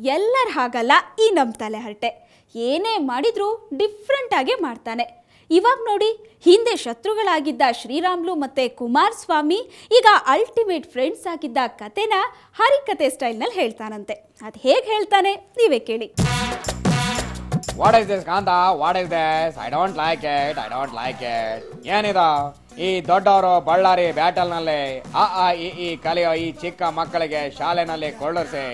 ಎಲ್ಲರ ಹಾಗಲ್ಲ ಈ ನಮ್ಮ ತಲೆಹರಟೆ. ಏನೇ ಮಾಡಿದ್ರೂ ಡಿಫ್ರೆಂಟಾಗೆ ಮಾಡ್ತಾನೆ. ಇವಾಗ ನೋಡಿ, ಹಿಂದೆ ಶತ್ರುಗಳಾಗಿದ್ದ ಶ್ರೀರಾಮ್ಲು ಮತ್ತು ಕುಮಾರಸ್ವಾಮಿ ಈಗ ಅಲ್ಟಿಮೇಟ್ ಫ್ರೆಂಡ್ಸ್ ಆಗಿದ್ದ ಕತೆನ ಹರಿಕತೆ ಸ್ಟೈಲ್ನಲ್ಲಿ ಹೇಳ್ತಾನಂತೆ. ಅದು ಹೇಗೆ ಹೇಳ್ತಾನೆ ನೀವೇ ಕೇಳಿ. What is this Kantha, what is this? I don't like it, I don't like it. ಏನಿದು ಈ ದೊಡ್ಡವರು ಬಳ್ಳಾರಿ ಬ್ಯಾಟಲ್ನಲ್ಲಿ ಈ ಕಲಿಯೋ ಈ ಚಿಕ್ಕ ಮಕ್ಕಳಿಗೆ ಶಾಲೆನಲ್ಲಿ ಕೊಳ್ಳಿಸಿ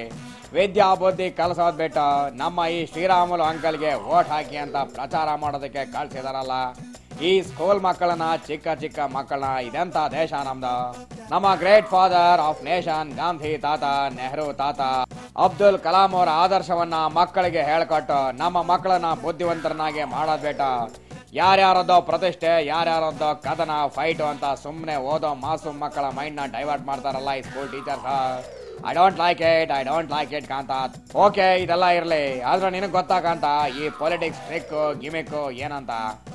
ವಿದ್ಯಾ ಬುದ್ಧಿ ಕಲಿಸೋದು ಬಿಟ್ಟು ನಮ್ಮ ಈ ಶ್ರೀರಾಮುಲು ಅಂಕಲ್ಗೆ ವೋಟ್ ಹಾಕಿ ಅಂತ ಪ್ರಚಾರ ಮಾಡೋದಕ್ಕೆ ಕಳ್ಸಿದಾರಲ್ಲ. ಈ ಸ್ಕೂಲ್ ಮಕ್ಕಳನ್ನ, ಚಿಕ್ಕ ಚಿಕ್ಕ ಮಕ್ಕಳನ್ನ, ಇದೆಂತ ದೇಶ ನಮ್ದು? ನಮ್ಮ great father of nation Gandhi ತಾತ, ನೆಹರು ತಾತ, ಅಬ್ದುಲ್ ಕಲಾಂ ಅವರ ಆದರ್ಶವನ್ನ ಮಕ್ಕಳಿಗೆ ಹೇಳ್ಕೊಟ್ಟು ನಮ್ಮ ಮಕ್ಕಳನ್ನ ಬುದ್ಧಿವಂತರನ್ನಾಗಿ ಮಾಡೋದ್ ಬಿಟ್ಟು ಯಾರ್ಯಾರದ್ದೋ ಪ್ರತಿಷ್ಠೆ, ಯಾರ್ಯಾರದ್ದೋ ಕದನ, ಫೈಟು ಅಂತ ಸುಮ್ಮನೆ ಓದೋ ಮಾಸೂಮ್ ಮಕ್ಕಳ ಮೈಂಡ್ನ ಡೈವರ್ಟ್ ಮಾಡ್ತಾರಲ್ಲ ಈ school teachers. I don't like it, I don't like it Kantha. Okay, ಇದೆಲ್ಲ ಇರ್ಲಿ, ಆದ್ರೆ ನಿನಗೆ ಗೊತ್ತಾಕಂತ ಈ ಪೊಲಿಟಿಕ್ಸ್ ಟ್ರಿಕ್ ಗಿಮಿಕ್ ಏನಂತ.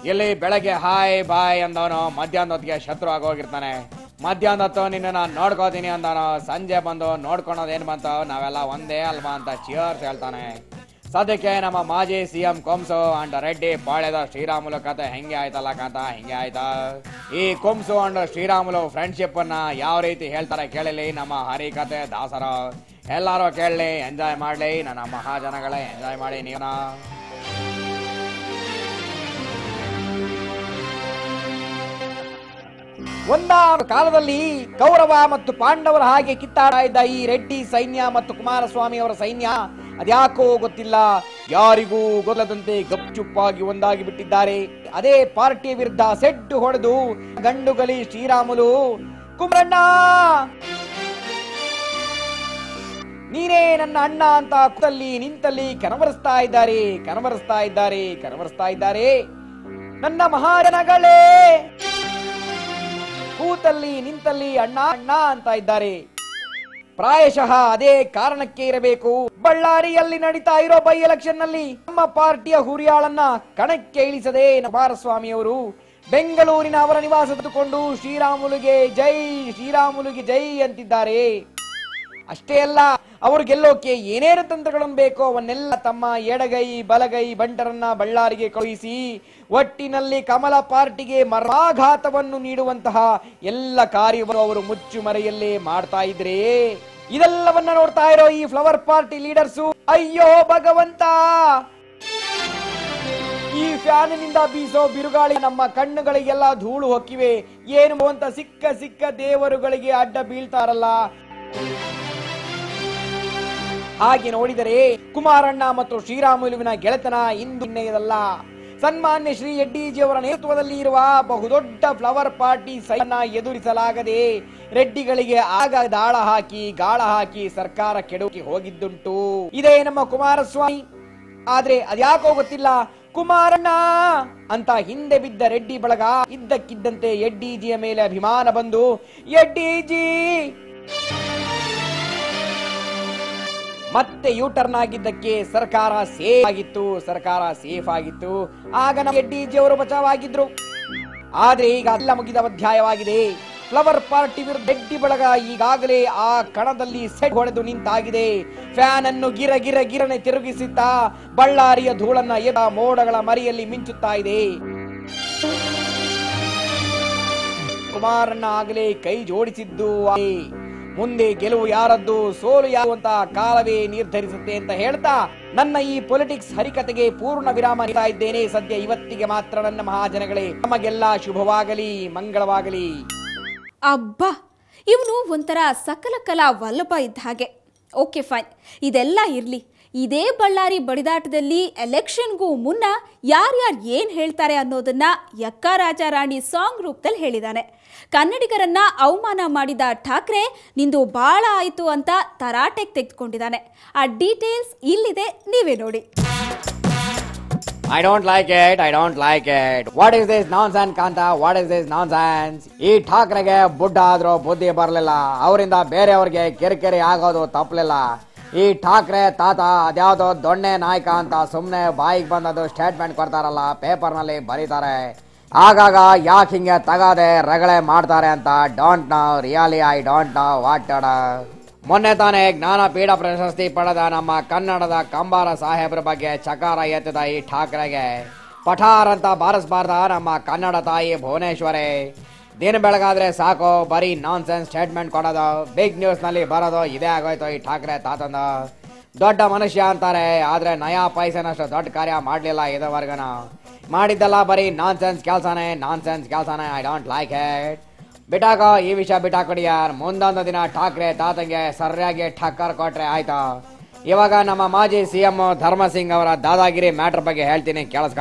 ಇಲ್ಲಿ ಬೆಳಗ್ಗೆ ಹಾಯ್ ಬಾಯ್ ಅಂದವನು ಮಧ್ಯಾಹ್ನ ಹೊತ್ತಿಗೆ ಶತ್ರು ಆಗೋಗಿರ್ತಾನೆ. ಮಧ್ಯಾಹ್ನ ಹೊತ್ತು ನಿನ್ನ ನೋಡ್ಕೋತೀನಿ ಅಂದವನು ಸಂಜೆ ಬಂದು ನೋಡ್ಕೊಳೋದು ಏನ್ ಬಂತು, ನಾವೆಲ್ಲ ಒಂದೇ ಅಲ್ವಾ ಅಂತ ಚಿಯರ್ಸ್ ಹೇಳ್ತಾನೆ. ಸದ್ಯಕ್ಕೆ ನಮ್ಮ ಮಾಜಿ ಸಿಎಂ ಕುಮ್ಸು ಅಂಡ್ ರೆಡ್ಡಿ ಪಾಳ್ಯದ ಶ್ರೀರಾಮುಲು ಕತೆ ಹೆಂಗೆ ಆಯ್ತಲ್ಲ ಕಾಂತ, ಹಿಂಗೆ ಆಯ್ತಾ. ಈ ಕುಮ್ಸು ಅಂಡ್ ಶ್ರೀರಾಮುಲು ಫ್ರೆಂಡ್ಶಿಪ್ ಅನ್ನ ಯಾವ ರೀತಿ ಹೇಳ್ತಾರೆ ಕೇಳಲಿ ನಮ್ಮ ಹರಿಕತೆ ದಾಸರು. ಎಲ್ಲಾರು ಕೇಳಲಿ, ಎಂಜಾಯ್ ಮಾಡ್ಲಿ, ನನ್ನ ಮಹಾಜನಗಳೇ ಎಂಜಾಯ್ ಮಾಡಿ ನೀವನ. ಒಂದಾರು ಕಾಲದಲ್ಲಿ ಕೌರವ ಮತ್ತು ಪಾಂಡವರ ಹಾಗೆ ಕಿತ್ತಾಡ ಇದ್ದ ಈ ರೆಡ್ಡಿ ಸೈನ್ಯ ಮತ್ತು ಕುಮಾರಸ್ವಾಮಿ ಅವರ ಸೈನ್ಯ ಅದ್ಯಾಕೋ ಗೊತ್ತಿಲ್ಲ, ಯಾರಿಗೂ ಗೊಲ್ಲದಂತೆ ಗಪ್ಚುಪ್ಪಾಗಿ ಒಂದಾಗಿ ಬಿಟ್ಟಿದ್ದಾರೆ. ಅದೇ ಪಾರ್ಟಿಯ ವಿರುದ್ಧ ಸೆಡ್ಡು ಹೊಡೆದು ಗಂಡುಗಲಿ ಶ್ರೀರಾಮುಲು ಕುಮರಣ್ಣ ನೀನೇ ನನ್ನ ಅಣ್ಣ ಅಂತ ಕೂತಲ್ಲಿ ನಿಂತಲ್ಲಿ ಕನವರಿಸ್ತಾ ಇದ್ದಾರೆ. ನನ್ನ ಮಹಾಜನಗಳೇ ಕೂತಲ್ಲಿ ನಿಂತಲ್ಲಿ ಅಣ್ಣ ಅಣ್ಣ ಅಂತ ಇದ್ದಾರೆ. ಪ್ರಾಯಶಃ ಅದೇ ಕಾರಣಕ್ಕೆ ಇರಬೇಕು ಬಳ್ಳಾರಿಯಲ್ಲಿ ನಡೀತಾ ಇರೋ ಬೈ ಎಲೆಕ್ಷನ್ ನಲ್ಲಿ ನಮ್ಮ ಪಾರ್ಟಿಯ ಹುರಿಯಾಳನ್ನ ಕಣಕ್ಕೆ ಇಳಿಸದೆ ಕುಮಾರಸ್ವಾಮಿ ಅವರು ಬೆಂಗಳೂರಿನ ಅವರ ನಿವಾಸದುಕೊಂಡು ಶ್ರೀರಾಮುಲುಗೆ ಜೈ ಅಂತಿದ್ದಾರೆ. ಅಷ್ಟೇ ಅಲ್ಲ, ಅವರು ಗೆಲ್ಲೋಕೆ ಏನೇನು ತಂತ್ರಗಳನ್ನು ಬೇಕೋ ಅವನ್ನೆಲ್ಲ ತಮ್ಮ ಎಡಗೈ ಬಲಗೈ ಬಂಟರನ್ನ ಬಳ್ಳಾರಿಗೆ ಕಳುಹಿಸಿ ಒಟ್ಟಿನಲ್ಲಿ ಕಮಲ ಪಾರ್ಟಿಗೆ ಮರ್ಮಾಘಾತವನ್ನು ನೀಡುವಂತಹ ಎಲ್ಲ ಕಾರ್ಯವನ್ನು ಅವರು ಮುಚ್ಚುಮರೆಯಲ್ಲೇ ಮಾಡ್ತಾ ಇದ್ರೆ, ಇದೆಲ್ಲವನ್ನ ನೋಡ್ತಾ ಇರೋ ಈ ಫ್ಲವರ್ ಪಾರ್ಟಿ ಲೀಡರ್ಸು ಅಯ್ಯೋ ಭಗವಂತ, ಈ ಫ್ಯಾನಿನಿಂದ ಬೀಸೋ ಬಿರುಗಾಳಿ ನಮ್ಮ ಕಣ್ಣುಗಳಿಗೆಲ್ಲ ಧೂಳು ಹೊಕ್ಕಿವೆ, ಏನು ಅಂತ ಸಿಕ್ಕ ದೇವರುಗಳಿಗೆ ಅಡ್ಡ ಬೀಳ್ತಾರಲ್ಲ. ಹಾಗೆ ನೋಡಿದರೆ ಕುಮಾರಣ್ಣ ಮತ್ತು ಶ್ರೀರಾಮುಲುವಿನ ಗೆಳೆತನ ಇಂದು ಇನ್ನೆಯದಲ್ಲ. ಸನ್ಮಾನ್ಯ ಶ್ರೀ ಯಡ್ಡಿಜಿ ಅವರ ನೇತೃತ್ವದಲ್ಲಿ ಇರುವ ಬಹುದೊಡ್ಡ ಫ್ಲವರ್ ಪಾರ್ಟಿ ಸೈನ್ಯ ಎದುರಿಸಲಾಗದೆ ರೆಡ್ಡಿಗಳಿಗೆ ಆಗ ಗಾಳ ಹಾಕಿ ಸರ್ಕಾರ ಕೆಡೋಕೆ ಹೋಗಿದ್ದುಂಟು. ಇದೇ ನಮ್ಮ ಕುಮಾರಸ್ವಾಮಿ. ಆದ್ರೆ ಅದ್ಯಾಕೋ ಗೊತ್ತಿಲ್ಲ, ಕುಮಾರಣ್ಣ ಅಂತ ಹಿಂದೆ ಬಿದ್ದ ರೆಡ್ಡಿ ಬಳಗ ಇದ್ದಕ್ಕಿದ್ದಂತೆ ಯಡ್ಡಿಜಿಯ ಮೇಲೆ ಅಭಿಮಾನ ಬಂದು ಯಡ್ಡಿಜಿ ಮತ್ತೆ ಯೂಟರ್ನ್ ಆಗಿದ್ದಕ್ಕೆ ಸರ್ಕಾರ ಸೇಫ್ ಆಗಿತ್ತು. ಆಗ ನಮ್ಮ ಯಡ್ಡಿಜಿ ಅವರು ಬಚಾವಾಗಿದ್ರು. ಆದ್ರೆ ಈಗ ಎಲ್ಲ ಮುಗಿದ ಅಧ್ಯಾಯವಾಗಿದೆ. ಫ್ಲವರ್ ಪಾರ್ಟಿ ವಿರುದ್ಧ ರೆಡ್ಡಿ ಬಳಗ ಈಗಾಗಲೇ ಆ ಕಣದಲ್ಲಿ ಸೆಟ್ ಹೊಡೆದು ನಿಂತಾಗಿದೆ. ಫ್ಯಾನ್ ಅನ್ನು ಗಿರನೆ ತಿರುಗಿಸುತ್ತಾ ಬಳ್ಳಾರಿಯ ಧೂಳನ್ನ ಮೋಡಗಳ ಮರಿಯಲ್ಲಿ ಮಿಂಚುತ್ತಾ ಇದೆ. ಕುಮಾರಣ್ಣ ಆಗಲೇ ಕೈ ಜೋಡಿಸಿದ್ದು ಮುಂದೆ ಗೆಲುವು ಯಾರದ್ದು ಸೋಲು ಯಾವಂತ ಕಾಲವೇ ನಿರ್ಧರಿಸುತ್ತೆ ಅಂತ ಹೇಳ್ತಾ ನನ್ನ ಈ ಪೊಲಿಟಿಕ್ಸ್ ಹರಿಕತೆಗೆ ಪೂರ್ಣ ವಿರಾಮ ನೀಡ್ತಾ ಇದ್ದೇನೆ. ಸದ್ಯ ಇವತ್ತಿಗೆ ಮಾತ್ರ ನನ್ನ ಮಹಾಜನಗಳೇ, ನಮಗೆಲ್ಲ ಶುಭವಾಗಲಿ, ಮಂಗಳವಾಗಲಿ. ಅಬ್ಬಾ, ಇವನು ಒಂಥರ ಸಕಲ ಕಲಾ ವಲ್ಲಭ ಇದ್ದ ಹಾಗೆ. ಓಕೆ ಫೈನ್, ಇದೆಲ್ಲ ಇರಲಿ. ಇದೇ ಬಳ್ಳಾರಿ ಬಡಿದಾಟದಲ್ಲಿ ಎಲೆಕ್ಷನ್ಗೂ ಮುನ್ನ ಯಾರ್ಯಾರು ಏನು ಹೇಳ್ತಾರೆ ಅನ್ನೋದನ್ನ ಯಕ್ಕ ರಾಜ ರಾಣಿ ಸಾಂಗ್ ರೂಪದಲ್ಲಿ ಹೇಳಿದ್ದಾನೆ. ಕನ್ನಡಿಗರನ್ನ ಅವಮಾನ ಮಾಡಿದ ಠಾಕ್ರೆ ನಿಂದು ಬಾಳ ಆಯಿತು ಅಂತ ತರಾಟೆಗೆ ತೆಗೆದುಕೊಂಡಿದ್ದಾನೆ. ಆ ಡೀಟೇಲ್ಸ್ ಇಲ್ಲಿದೆ, ನೀವೇ ನೋಡಿ. I don't like it. What is this nonsense, Kanta? What is this nonsense? ಈ ಠಾಕ್ರೆಗೆ ಬುಡ್ಡ ಆದ್ರೂ ಬುದ್ಧಿ ಬರಲಿಲ್ಲ, ಅವರಿಂದ ಬೇರೆಯವ್ರಿಗೆ ಕಿರಿಕಿರಿ ಆಗೋದು ತಪ್ಪಲಿಲ್ಲ. ಈ ಠಾಕ್ರೆ ತಾತ ಅದ್ಯಾವುದೋ ದೊಣ್ಣೆ ನಾಯಕ ಅಂತ ಸುಮ್ಮನೆ ಬಾಯಿಗೆ ಬಂದದ್ದು ಸ್ಟೇಟ್ಮೆಂಟ್ ಕೊಡ್ತಾರಲ್ಲ, ಪೇಪರ್ನಲ್ಲಿ ಬರೀತಾರೆ. ಆಗಾಗ ಯಾಕೆ ಹಿಂಗೆ ತಗದೆ ರಗಳೆ ಮಾಡ್ತಾರೆ ಅಂತ don't know, really I don't know what. ಮೊನ್ನೆ ತಾನೇ ಜ್ಞಾನಪೀಠ ಪ್ರಶಸ್ತಿ ಪಡೆದ ನಮ್ಮ ಕನ್ನಡದ ಕಂಬಾರ ಸಾಹೇಬ್ರ ಬಗ್ಗೆ ಚಕಾರ ಎತ್ತಿದ ಈ ಠಾಕ್ರೆಗೆ ಪಠಾರ್ ಅಂತ ಬಾರಿಸಬಾರ್ದ ನಮ್ಮ ಕನ್ನಡ ತಾಯಿ ಭುವನೇಶ್ವರಿ. ದಿನ ಬೆಳಗಾದ್ರೆ ಸಾಕು ಬರೀ ನಾನ್ ಸೆನ್ಸ್ ಸ್ಟೇಟ್ಮೆಂಟ್ ಕೊಡೋದು, ಬಿಗ್ ನ್ಯೂಸ್ ನಲ್ಲಿ ಬರೋದು, ಇದೇ ಆಗೋಯ್ತು ಈ ಠಾಕ್ರೆ ತಾತಂದ. ದೊಡ್ಡ ಮನುಷ್ಯ ಅಂತಾರೆ, ಆದ್ರೆ ನಯಾ ಪೈಸೆನಷ್ಟು ದೊಡ್ಡ ಕಾರ್ಯ ಮಾಡ್ಲಿಲ್ಲ ಇದುವರೆಗನ. ಮಾಡಿದ್ದೆಲ್ಲ ಬರೀ ನಾನ್ ಸೆನ್ಸ್ ಕೆಲಸನೇ. I don't like it. ಬಿಟ್ಟಾಕ ಈ ವಿಷಯ ಬಿಟ್ಟಾಕೊಡಿ ಯಾರ್. ಮುಂದೊಂದು ದಿನ ಠಾಕ್ರೆ ತಾತಂಗೆ ಸರಿಯಾಗಿ ಠಕ್ಕರ್ ಕೊಟ್ರೆ ಆಯ್ತಾ. ಇವಾಗ ನಮ್ಮ ಮಾಜಿ CM ಧರ್ಮಸಿಂಗ್ ಅವರ ದಾದಾಗಿರಿ ಮ್ಯಾಟರ್ ಬಗ್ಗೆ ಹೇಳ್ತೀನಿ ಕೇಳಿಸ್ಕ.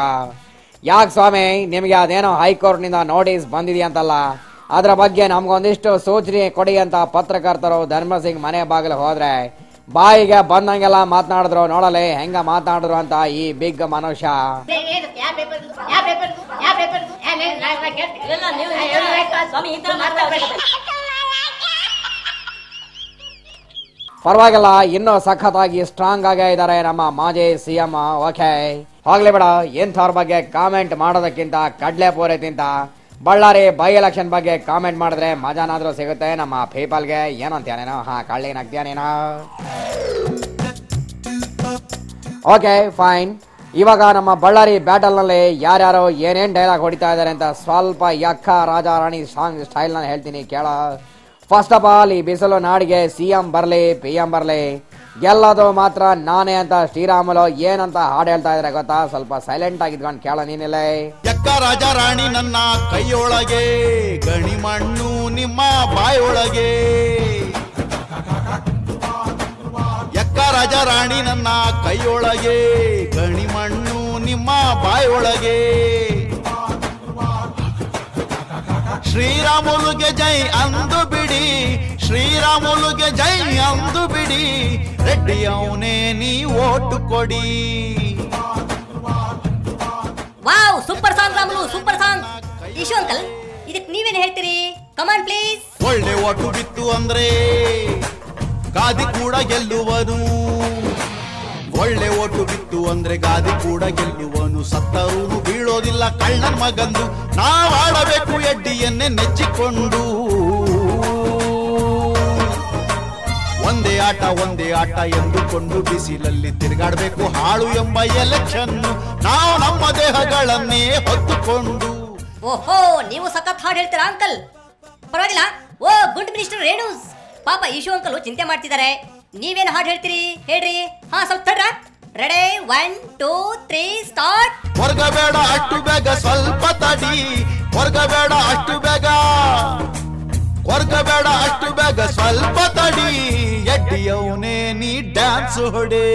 ಯಾಕೆ ಸ್ವಾಮಿ, ನಿಮಗೆ ಅದೇನೋ ಹೈಕೋರ್ಟ್ನಿಂದ ನೋಟಿಸ್ ಬಂದಿದೆಯಂತಲ್ಲ, ಅದರ ಬಗ್ಗೆ ನಮ್ಗೊಂದಿಷ್ಟು ಸೂಚನೆ ಕೊಡಿ ಅಂತ ಪತ್ರಕರ್ತರು ಧರ್ಮಸಿಂಗ್ ಮನೆ ಬಾಗಿಲು ಹೋದ್ರೆ ಬಾಯಿಗೆ ಬಂದಂಗೆಲ್ಲ ಮಾತನಾಡಿದ್ರು. ನೋಡಲಿ ಹೆಂಗ ಮಾತನಾಡಿದ್ರು ಅಂತ ಈ ಬಿಗ್ ಮನುಷ್ಯ. ಪರವಾಗಿಲ್ಲ, ಇನ್ನೂ ಸಖತ್ತಾಗಿ ಸ್ಟ್ರಾಂಗ್ ಆಗೇ ಇದ್ದಾರೆ ನಮ್ಮ ಮಾಜಿ CM. ಓಕೆ ಹೋಗ್ಲಿ ಬಿಡ, ಇಂಥವ್ರ ಬಗ್ಗೆ ಕಾಮೆಂಟ್ ಮಾಡೋದಕ್ಕಿಂತ ಕಡ್ಲೆ ಪೂರಿ ತಿಂತ ಬಳ್ಳಾರಿ ಬೈ ಎಲೆಕ್ಷನ್ ಬಗ್ಗೆ ಕಾಮೆಂಟ್ ಮಾಡಿದ್ರೆ ಮಜಾನಾದ್ರೂ ಸಿಗುತ್ತೆ ನಮ್ಮ ಪೀಪಲ್ಗೆ. ಏನಂತೀಯನೇನೋ, ಕಳ್ಳಿ ನಗ್ತೀಯನೇನೋ. Okay fine. ಇವಾಗ ನಮ್ಮ ಬಳ್ಳಾರಿ ಬ್ಯಾಟಲ್ ನಲ್ಲಿ ಯಾರ್ಯಾರು ಏನೇನ್ ಡೈಲಾಗ್ ಹೊಡಿತಾ ಇದಾರೆ ಅಂತ ಸ್ವಲ್ಪ ಯಕ್ಕ ರಾಜಾ ರಾಣಿ ಸಾಂಗ್ ಸ್ಟೈಲ್ ನ ಹೇಳ್ತೀನಿ ಕೇಳ. ಫಸ್ಟ್ ಆಫ್ ಆಲ್, ಈ ಬಿಸಿಲು ನಾಡಿಗೆ CM ಬರ್ಲಿ PM ಬರ್ಲಿ, ಗೆಲ್ಲೋದು ಮಾತ್ರ ನಾನೇ ಅಂತ ಶ್ರೀರಾಮುಲು ಏನಂತ ಹಾಡು ಹೇಳ್ತಾ ಇದ್ರೆ ಗೊತ್ತಾ? ಸ್ವಲ್ಪ ಸೈಲೆಂಟ್ ಆಗಿದ್ಕೊಂಡು ಕೇಳ ನೀನಿಲ್ಲ. ಯಕ್ಕ ರಾಜ ರಾಣಿ ನನ್ನ ಕೈಯೊಳಗೆ, ಗಣಿ ಮಣ್ಣು ನಿಮ್ಮ ಬಾಯೊಳಗೆ. ಯಕ್ಕ ರಾಜ ರಾಣಿ ನನ್ನ ಕೈಯೊಳಗೆ, ಗಣಿ ಮಣ್ಣು ನಿಮ್ಮ ಬಾಯೊಳಗೆ. ಶ್ರೀರಾಮುಲುಗೆ ಜೈ ಅಂದು ಬಿಡಿ, ಶ್ರೀರಾಮುಲುಗೆ ಜೈ ಅಂದು ಬಿಡಿ, ರೆಡ್ಡಿ ಅವನೇ ನೀ ಓಟು ಕೊಡಿ. Wow, super song Ramulu, super song. Ishu uncle, ಇದಕ್ಕೆ ನೀವೇನು ಹೇಳ್ತೀರಿ? ಕಮಾನ್ ಪ್ಲೀಸ್. ಒಳ್ಳೆ ಓಟು ಬಿತ್ತು ಅಂದ್ರೆ ಗಾದಿ ಕೂಡ ಗೆಲ್ಲುವನು. ಒಳ್ಳೆ ಓಟು ಬಿತ್ತು ಅಂದ್ರೆ ಗಾದಿ ಕೂಡ ಗೆಲ್ಲುವನು. ಸತ್ತರೂ ಬೀಳೋದಿಲ್ಲ ಕಳ್ಳನ್ ಮಗಂದು, ನಾವಾಡಬೇಕು ಎಡ್ಡಿಯನ್ನೇ ನೆಚ್ಚಿಕೊಂಡು. ಒಂದೇ ಆಟ ಎಂದುಕೊಂಡು ಬಿಸಿಲಲ್ಲಿ ತಿರುಗಾಡಬೇಕು ಹಾಳು ಎಂಬ ಎಲೆಕ್ಷನ್. ನಾವು ನಮ್ಮ ದೇಹಗಳನ್ನೇ ಹೊತ್ತುಕೊಂಡು. ಓಹೋ, ನೀವು ಸಖತ್ ಹಾಡು ಹೇಳ್ತೀರಾ ಅಂಕಲ್. ಪರವಾಗಿಲ್ಲ. ಓ ಗುಡ್ ಮಿನಿಸ್ಟರ್ ರೇಣುಸ್, ಪಾಪ ಇಶು ಅಂಕಲ್ ಚಿಂತೆ ಮಾಡ್ತಿದ್ದಾರೆ. ನೀವೇನು ಹಾಡು ಹೇಳ್ತೀರಿ ಹೇಳ್ರಿ. ಸ್ವಲ್ಪ ತಡ್ರ. Ready, 1 2 3 start. ಹೊರಗಬೇಡ ಅಷ್ಟು ಬೇಗ ಸ್ವಲ್ಪ ತಡಿ, ಹೊರಗಬೇಡ ಅಷ್ಟು ಬೇಗ, ಹೊರಗಬೇಡ ಅಷ್ಟು ಬೇಗ ಸ್ವಲ್ಪ ತಡಿ, ಎಡ್ಡಿಯವನೇ ನೀ ಡ್ಯಾನ್ಸ್ ಹೊಡೆ.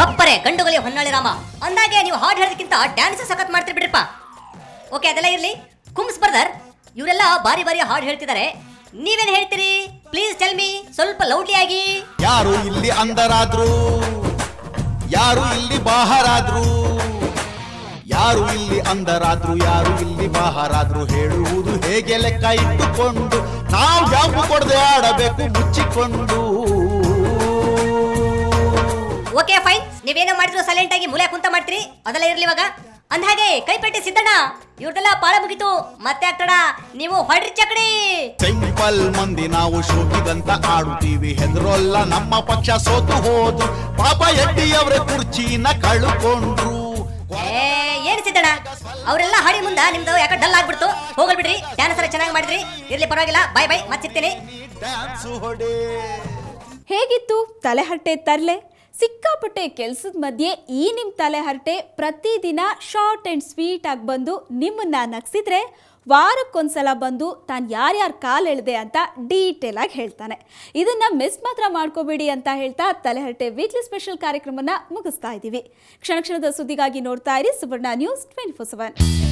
ಬಪ್ಪರೆ ಗಂಡುಗಲಿ ಹೊನ್ನಾಳಿ ರಾಮ ಅಂದಾಗೆ ನೀವು ಹಾಡು ಹೇಳೋದಕ್ಕಿಂತ ಡ್ಯಾನ್ಸ್ ಸಖತ್ ಮಾಡ್ತೀರಿ ಬಿಡ್ರಿಪ್ಪ. ಓಕೆ, ಅದೆಲ್ಲ ಇರ್ಲಿ. ಕುಮ್ಸ್ ಬ್ರದರ್ ಇವರೆಲ್ಲ ಬಾರಿ ಬಾರಿ ಹಾಡು ಹೇಳ್ತಿದ್ದಾರೆ, ನೀವೇನು ಹೇಳ್ತೀರಿ? ಪ್ಲೀಸ್ ಟೆಲ್ ಮಿ, ಸ್ವಲ್ಪ ಲೌಡ್ಲಿ ಆಗಿ. ಯಾರು ಇಲ್ಲಿ ಅಂದರಾದ್ರು, ಯಾರು ಇಲ್ಲಿ ಬಾಹರಾದ್ರು, ಯಾರು ಇಲ್ಲಿ ಅಂದರಾದ್ರು, ಯಾರು ಇಲ್ಲಿ ಬಾಹರಾದ್ರು, ಹೇಳುವುದು ಹೇಗೆ ಲೆಕ್ಕ ಇಟ್ಟುಕೊಂಡು, ನಾವು ಜಾಂಬು ಕೊಡದೆ ಆಡಬೇಕು ಮುಚ್ಚಿಕೊಂಡು. ಓಕೆ ಫೈನ್, ನೀವೇನೋ ಮಾಡಿದ್ರು ಸೈಲೆಂಟ್ ಆಗಿ ಮೂಲೆ ಕುಂತ ಮಾಡ್ತೀರಿ, ಅದೆಲ್ಲ ಇರ್ಲಿ. ಇವಾಗ ಅಂದ್ಹಾಗೆ ಕೈಪೇಟೆ ಸಿದ್ದಣ್ಣ ಇವ್ರದೆಲ್ಲ ಪಾಳ ಮುಗಿತು, ಮತ್ತೆ ಆಗ್ತಡ ನೀವು ಹೊಡ್ರಿ ಚಕಡಿ. ಸಿಂಪಲ್ ಮಂದಿ ನಾವು ಶೋಕಿದಂತ ಆಡುತ್ತೀವಿ, ಹೆದರೋಲ್ಲ ನಮ್ಮ ಪಕ್ಷ ಸೋತು ಹೋದು, ಪಾಪ ಎಡ್ಡಿಯವರ ಕುರ್ಚಿನ ಕಳ್ಕೊಂಡ್ರು. ಏನ್ ಸಿದ್ದಣ್ಣ ಅವರೆಲ್ಲ ಹಾಡಿ ಮುಂದ ನಿಮ್ದು ಯಾಕೆ ಡಲ್ ಆಗ್ಬಿಡ್ತು? ಹೋಗಲ್ ಬಿಡ್ರಿ, ಡ್ಯಾನ್ಸ್ ಎಲ್ಲ ಚೆನ್ನಾಗಿ ಮಾಡಿದ್ರಿ, ಇರ್ಲಿ ಪರವಾಗಿಲ್ಲ. ಬಾಯ್ ಬಾಯ್, ಮತ್ತೆ ಸಿಗ್ತೀನಿ. ಹೇಗಿತ್ತು ತಲೆಹರಟೆ ತರ್ಲೆ? ಸಿಕ್ಕಾಪಟ್ಟೆ ಕೆಲಸದ ಮಧ್ಯೆ ಈ ನಿಮ್ಮ ತಲೆಹರಟೆ ಪ್ರತಿದಿನ ಶಾರ್ಟ್ ಆ್ಯಂಡ್ ಸ್ವೀಟ್ ಆಗಿ ಬಂದು ನಿಮ್ಮನ್ನ ನಗಿಸಿದ್ರೆ ವಾರಕ್ಕೊಂದ್ಸಲ ಬಂದು ತಾನು ಯಾರ್ಯಾರು ಕಾಲು ಎಳೆದೆ ಅಂತ ಡೀಟೇಲ್ ಆಗಿ ಹೇಳ್ತಾನೆ. ಇದನ್ನು ಮಿಸ್ ಮಾತ್ರ ಮಾಡ್ಕೋಬೇಡಿ ಅಂತ ಹೇಳ್ತಾ ತಲೆಹರಟೆ ವೀಕ್ಲಿ ಸ್ಪೆಷಲ್ ಕಾರ್ಯಕ್ರಮನ ಮುಗಿಸ್ತಾ ಇದ್ದೀವಿ. ಕ್ಷಣ ಕ್ಷಣದ ಸುದ್ದಿಗಾಗಿ ನೋಡ್ತಾ ಇರಿ ಸುವರ್ಣ ನ್ಯೂಸ್ 24/7.